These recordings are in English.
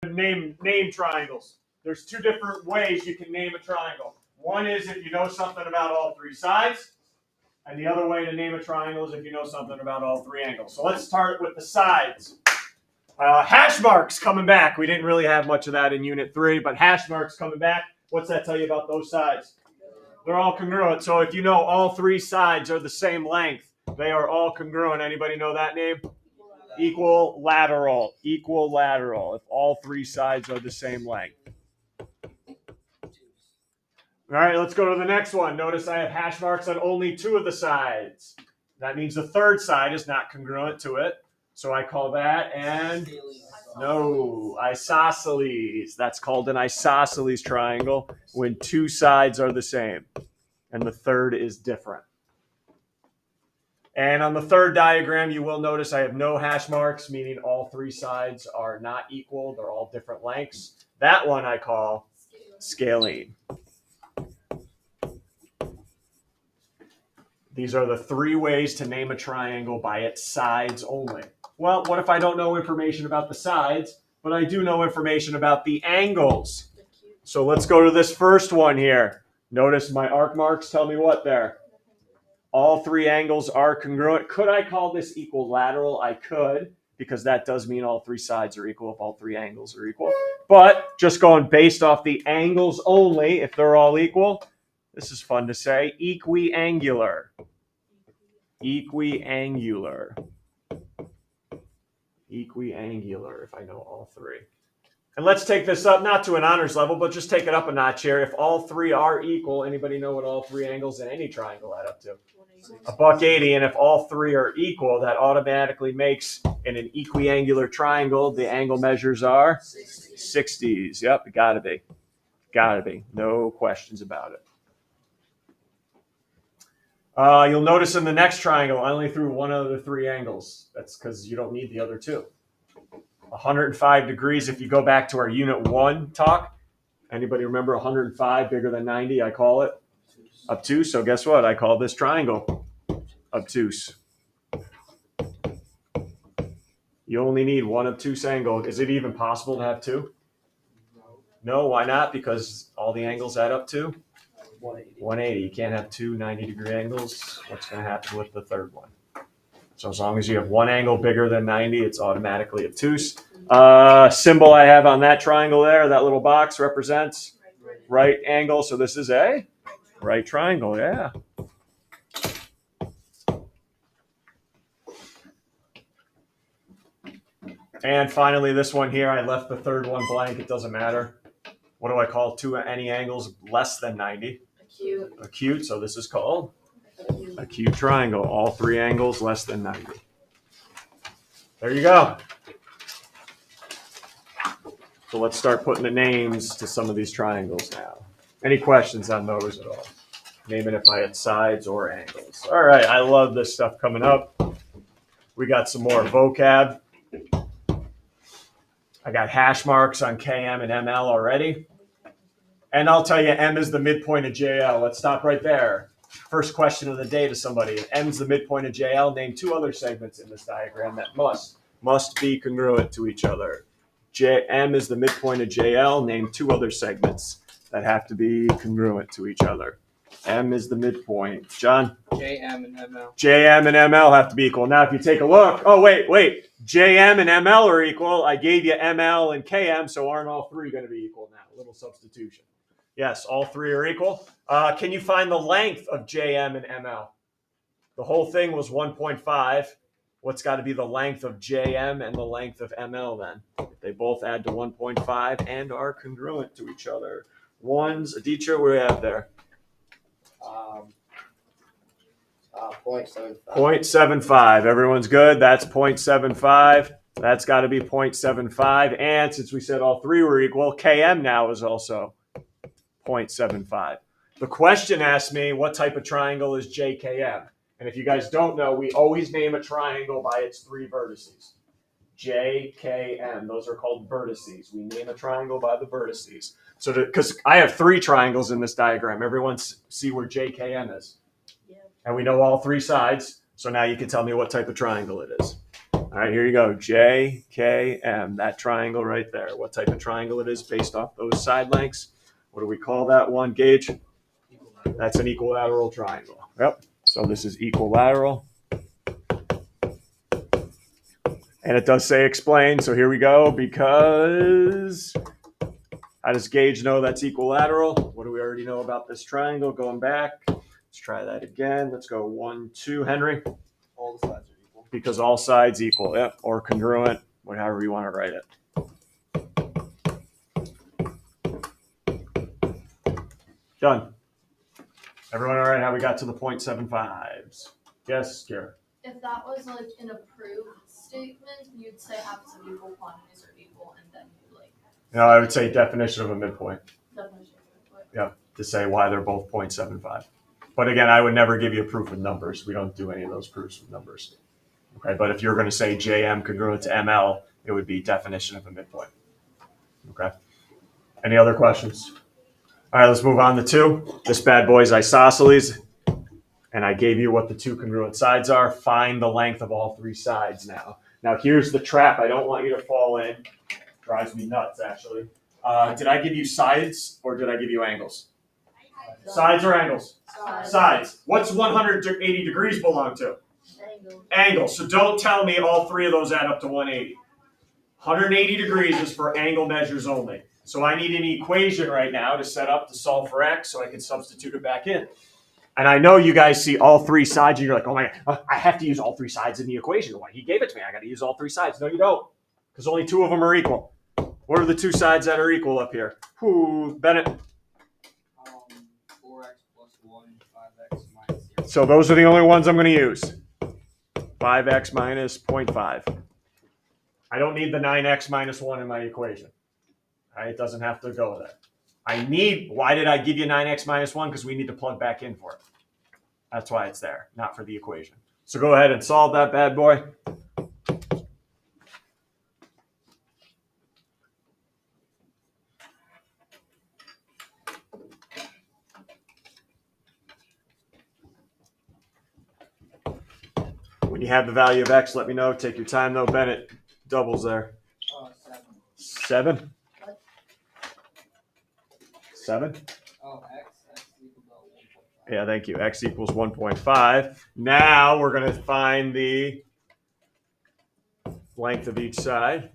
Name triangles. There's two different ways you can name a triangle. One is if you know something about all three sides, and the other way to name a triangle is if you know something about all three angles. So let's start with the sides. Hash marks coming back. We didn't really have much of that in Unit 3, but hash marks coming back. What's that tell you about those sides? They're all congruent. So if you know all three sides are the same length, they are all congruent. Anybody know that name? Equilateral. Equilateral. If all three sides are the same length. All right, let's go to the next one. Notice I have hash marks on only two of the sides. That means the third side is not congruent to it. So I call that isosceles. That's called an isosceles triangle when two sides are the same and the third is different. And on the third diagram, you will notice I have no hash marks, meaning all three sides are not equal. They're all different lengths. That one I call scalene. These are the three ways to name a triangle by its sides only. Well, what if I don't know information about the sides, but I do know information about the angles? So let's go to this first one here. Notice my arc marks tell me what there? All three angles are congruent. Could I call this equilateral? I could, because that does mean all three sides are equal if all three angles are equal. But just going based off the angles only, if they're all equal, this is fun to say, equiangular. Equiangular. Equiangular, if I know all three. And let's take this up, not to an honors level, but just take it up a notch here. If all three are equal, anybody know what all three angles in any triangle add up to? $180. And if all three are equal, that automatically makes in an equiangular triangle, the angle measures are 60s. Yep, it gotta be. Gotta be. No questions about it. You'll notice in the next triangle, I only threw one of the three angles. That's because you don't need the other two. 105 degrees, if you go back to our Unit 1 talk, anybody remember 105 bigger than 90? I call it obtuse. So guess what? I call this triangle obtuse. You only need one obtuse angle. Is it even possible to have two? No, why not? Because all the angles add up to 180. You can't have two 90-degree angles. What's going to happen with the third one? So as long as you have one angle bigger than 90, it's automatically obtuse. Symbol I have on that triangle there, that little box represents right angle. So this is a right triangle, yeah. And finally, this one here, I left the third one blank. It doesn't matter. What do I call any angles less than 90? Acute. Acute, so this is called acute triangle. All three angles less than 90. There you go. So let's start putting the names to some of these triangles now. Any questions on those at all? Naming it by its sides or angles. All right, I love this stuff coming up. We got some more vocab. I got hash marks on KM and ML already. And I'll tell you, M is the midpoint of JL. Let's stop right there. First question of the day to somebody. If M is the midpoint of JL, name two other segments in this diagram that must be congruent to each other. M is the midpoint of JL. Name two other segments that have to be congruent to each other. M is the midpoint. John? JM and ML. JM and ML have to be equal. Now, if you take a look, oh, wait. JM and ML are equal. I gave you ML and KM, so aren't all three going to be equal now? A little substitution. Yes, all three are equal. Can you find the length of JM and ML? The whole thing was 1.5. What's got to be the length of JM and the length of ML then? They both add to 1.5 and are congruent to each other. Aditya, what do we have there? 0.75. 0.75. Everyone's good. That's 0.75. That's got to be 0.75. And since we said all three were equal, KM now is also 0.75. The question asked me, what type of triangle is JKM? And if you guys don't know, we always name a triangle by its three vertices. JKM. Those are called vertices. We name a triangle by the vertices. So because I have three triangles in this diagram. Everyone see where JKM is? Yeah. And we know all three sides. So now you can tell me what type of triangle it is. All right, here you go. JKM, that triangle right there. What type of triangle it is based off those side lengths? What do we call that one, Gage? That's an equilateral triangle. Yep. So this is equilateral. And it does say explain. So here we go. Because how does Gage know that's equilateral? What do we already know about this triangle? Going back. Let's try that again. Let's go 1, 2. Henry? All the sides are equal. Because all sides equal. Yep. Or congruent. However you want to write it. Done. Everyone all right? How we got to the 0.75s? Yes, Garrett. If that was like an approved statement, you'd say halves of equal quantities are equal, and then you like. No, I would say definition of a midpoint. Definition of midpoint. Yeah, to say why they're both 0.75. But again, I would never give you a proof with numbers. We don't do any of those proofs with numbers. Okay, but if you're going to say JM congruent to ML, it would be definition of a midpoint. Okay. Any other questions? All right, let's move on to 2. This bad boy is isosceles. And I gave you what the 2 congruent sides are. Find the length of all 3 sides now. Now, here's the trap I don't want you to fall in. Drives me nuts, actually. Did I give you sides or did I give you angles? Sides or angles? Sides. What's 180 degrees belong to? Angles. So don't tell me all 3 of those add up to 180. 180 degrees is for angle measures only. So I need an equation right now to set up to solve for x so I can substitute it back in. And I know you guys see all 3 sides and you're like, oh my God, I have to use all 3 sides in the equation. Why? He gave it to me. I got to use all 3 sides. No, you don't. Because only 2 of them are equal. What are the 2 sides that are equal up here? Who, Bennett? 4x plus 1, 5x minus 0. So those are the only ones I'm going to use. 5x minus 0.5. I don't need the 9x minus 1 in my equation. All right, it doesn't have to go there. Why did I give you 9x minus 1? Because we need to plug back in for it. That's why it's there, not for the equation. So go ahead and solve that bad boy. When you have the value of x, let me know. Take your time though, Bennett. Doubles there. 7. 7? 7? Oh, x equals 1.5. Yeah, thank you. X equals 1.5. Now we're going to find the length of each side.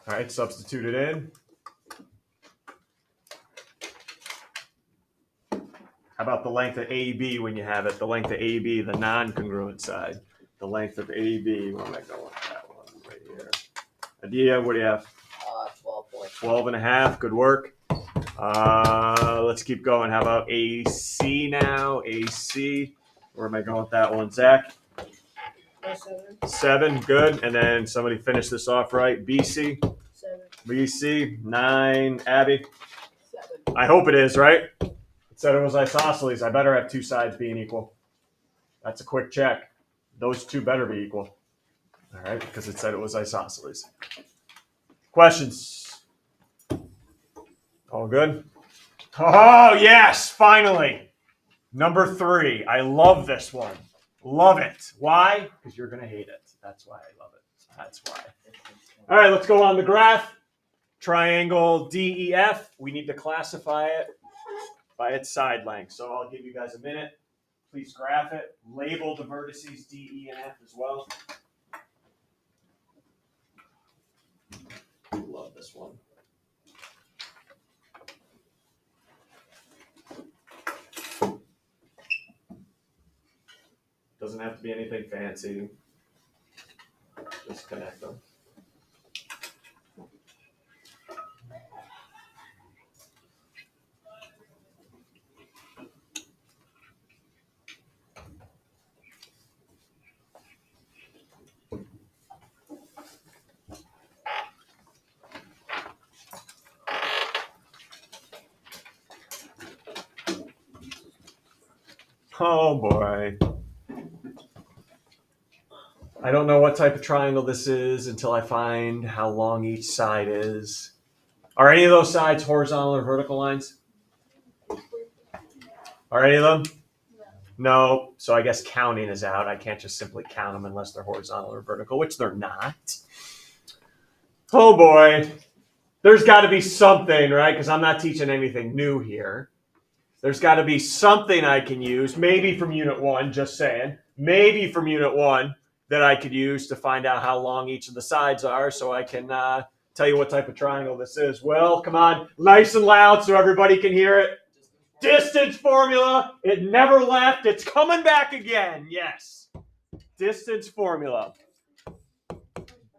All right, substitute it in. How about the length of AB when you have it? The length of AB, the non-congruent side. The length of AB. Where am I going with that one? Right here. Adia, what do you have? 12 and a half. Good work. Let's keep going. How about AC now? AC. Where am I going with that one? Zach? 7. Good. And then somebody finish this off right. BC? 7. BC. 9. Abby? 7. I hope it is, right? It said it was isosceles. I better have 2 sides being equal. That's a quick check. Those 2 better be equal. All right, because it said it was isosceles. Questions? All good? Oh, yes, finally. Number 3. I love this one. Love it. Why? Because you're going to hate it. That's why I love it. That's why. All right, let's go on the graph. Triangle DEF. We need to classify it by its side length. So I'll give you guys a minute. Please graph it. Label the vertices D, E, and F as well. I love this one. Doesn't have to be anything fancy. Just connect them. Oh boy. I don't know what type of triangle this is until I find how long each side is. Are any of those sides horizontal or vertical lines? Are any of them? No. So I guess counting is out. I can't just simply count them unless they're horizontal or vertical, which they're not. Oh boy. There's got to be something, right? Because I'm not teaching anything new here. There's got to be something I can use, maybe from Unit 1, just saying, maybe from Unit 1 that I could use to find out how long each of the sides are so I can tell you what type of triangle this is. Well, come on, nice and loud so everybody can hear it. Distance formula. It never left. It's coming back again. Yes. Distance formula.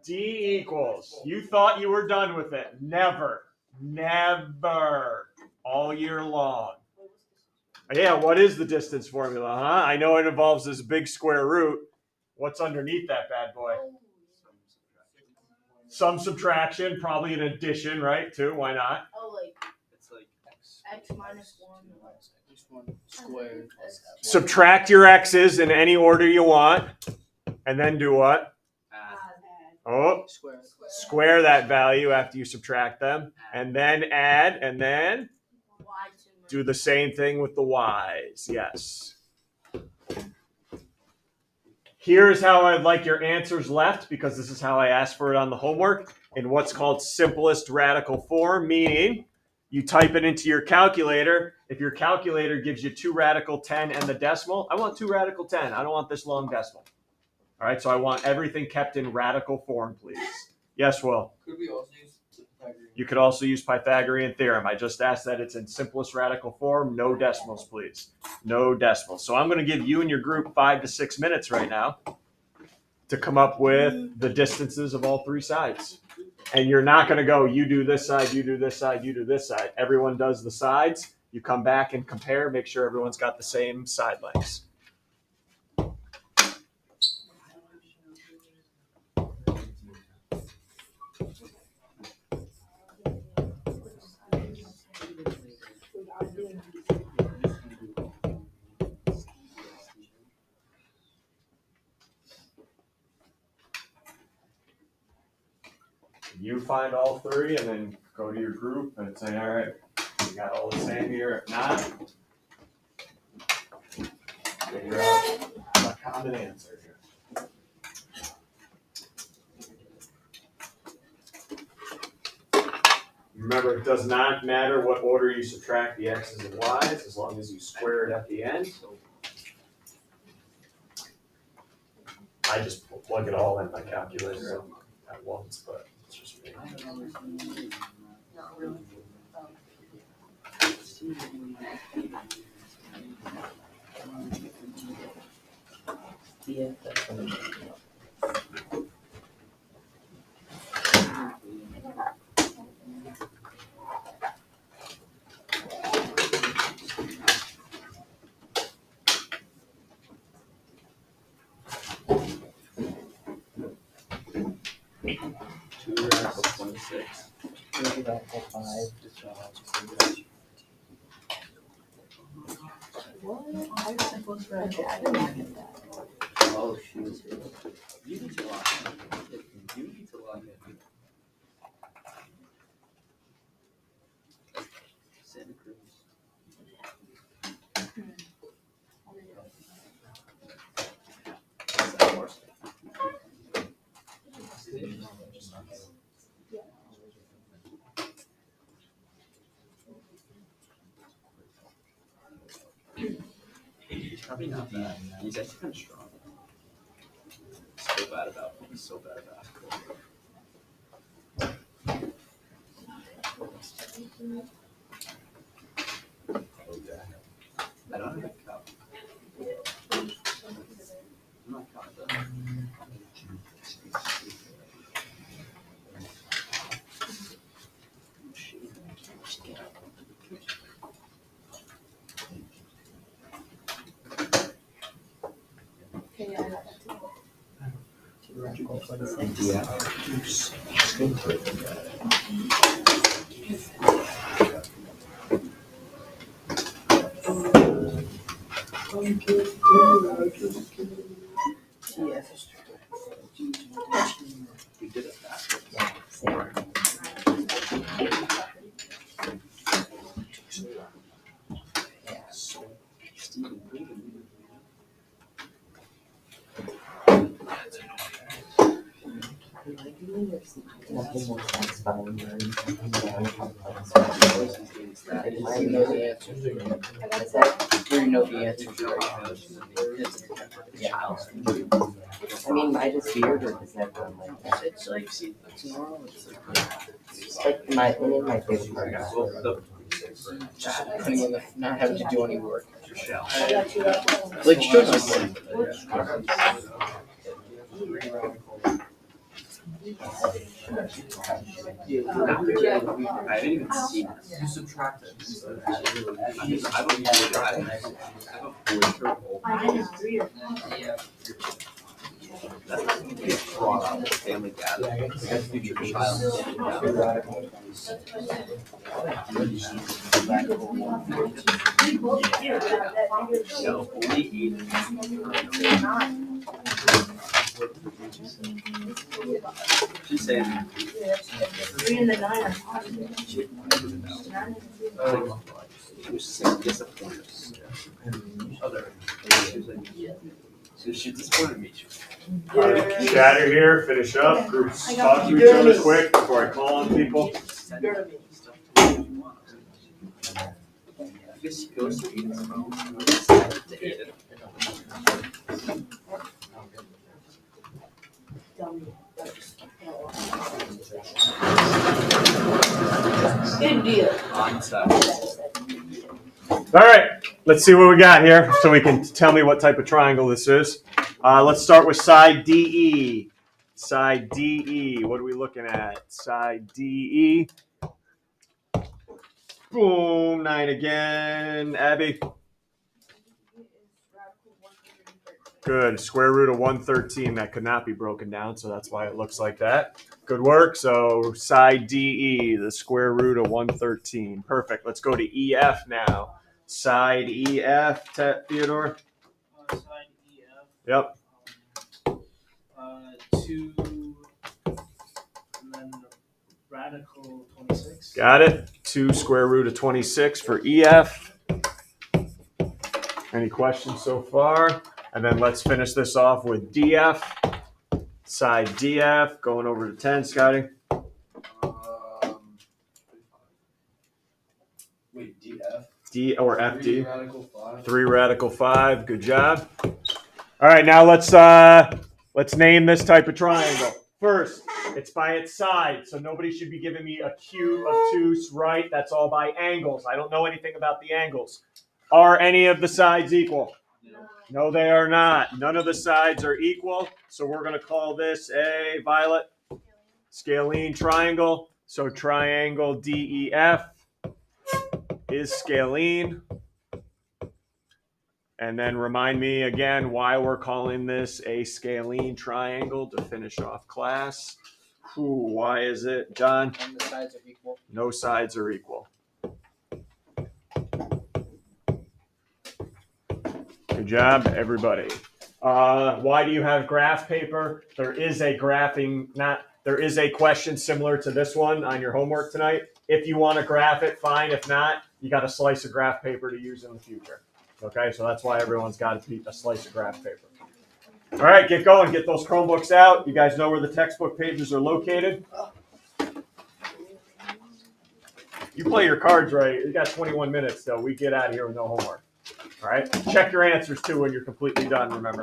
D equals. You thought you were done with it. Never. Never. All year long. Yeah, what is the distance formula, huh? I know it involves this big square root. What's underneath that bad boy? Some subtraction, probably an addition, right? Too. Why not? Oh, like It's like x minus 1. Just 1 squared. Subtract your x's in any order you want, and then do what? Oh, square that value after you subtract them, and then add, and then do the same thing with the y's. Yes. Here's how I'd like your answers left, because this is how I asked for it on the homework, in what's called simplest radical form, meaning you type it into your calculator. If your calculator gives you 2 radical 10 and the decimal, I want 2 radical 10. I don't want this long decimal. All right, so I want everything kept in radical form, please. Yes, Will? Could we also use Pythagorean? You could also use Pythagorean theorem. I just asked that it's in simplest radical form. No decimals, please. No decimals. So I'm going to give you and your group 5 to 6 minutes right now to come up with the distances of all 3 sides. And you're not going to go, you do this side, you do this side, you do this side. Everyone does the sides. You come back and compare, make sure everyone's got the same side lengths. You find all 3 and then go to your group and say, all right, we got all the same here. If not, figure out a common answer here. Remember, it does not matter what order you subtract the x's and y's as long as you square it at the end. I just plug it all in my calculator at once, but it's just me. Not really. What? I was supposed to write I didn't get that. Oh shoot. You need to lock in. You need to lock in. Santa Cruz. Is that worse? Probably not bad. He's actually kind of strong. So bad about him. He's so bad about I don't have a cup. I'm not confident. Okay, yeah, I got that too. That's fine. You know the answers. You know the answers right. Yeah. I mean, mine is weird, or does everyone like that? It's like, see, it's normal. It's Like one of my favorite parts. just putting in the, not having to do any work. Like struggling. I didn't even see this. You subtract it. I have a boy. That's not going to be brought up with family gathering. That's future child. No, only he. She's saying. 3 and the 9 are positive. She was saying disappointed. Other. She was like, she disappointed me. Chatter here, finish up. Groups talk to each other quick before I call on people. I guess he goes to eat his phone. To eat it. Good deal. On set. All right, let's see what we got here so we can tell me what type of triangle this is. Let's start with side DE. Side DE, what are we looking at? Side DE. Boom, 9 again. Abby. Good, square root of 113. That could not be broken down, so that's why it looks like that. Good work. So side DE, the square root of 113. Perfect. Let's go to EF now. Side EF, Theodore. Side EF. Yep. 2, and then radical 26. Got it. 2 square root of 26 for EF. Any questions so far? And then let's finish this off with DF. Side DF, going over to 10, Scotty. Wait, DF? D or FD. 3 radical 5. 3 radical 5. Good job. All right, now let's name this type of triangle. First, it's by its side, so nobody should be giving me a cube, obtuse, right? That's all by angles. I don't know anything about the angles. Are any of the sides equal? No, they are not. None of the sides are equal, so we're going to call this a Violet scalene triangle. So triangle DEF is scalene. And then remind me again why we're calling this a scalene triangle to finish off class. Why is it, John? And the sides are equal. No sides are equal. Good job, everybody. Why do you have graph paper? There is a question similar to this one on your homework tonight. If you want to graph it, fine. If not, you got a slice of graph paper to use in the future. Okay, so that's why everyone's got a slice of graph paper. All right, get going. Get those Chromebooks out. You guys know where the textbook pages are located. You play your cards right. You got 21 minutes, though. We get out of here with no homework. All right? Check your answers, too, when you're completely done, remember.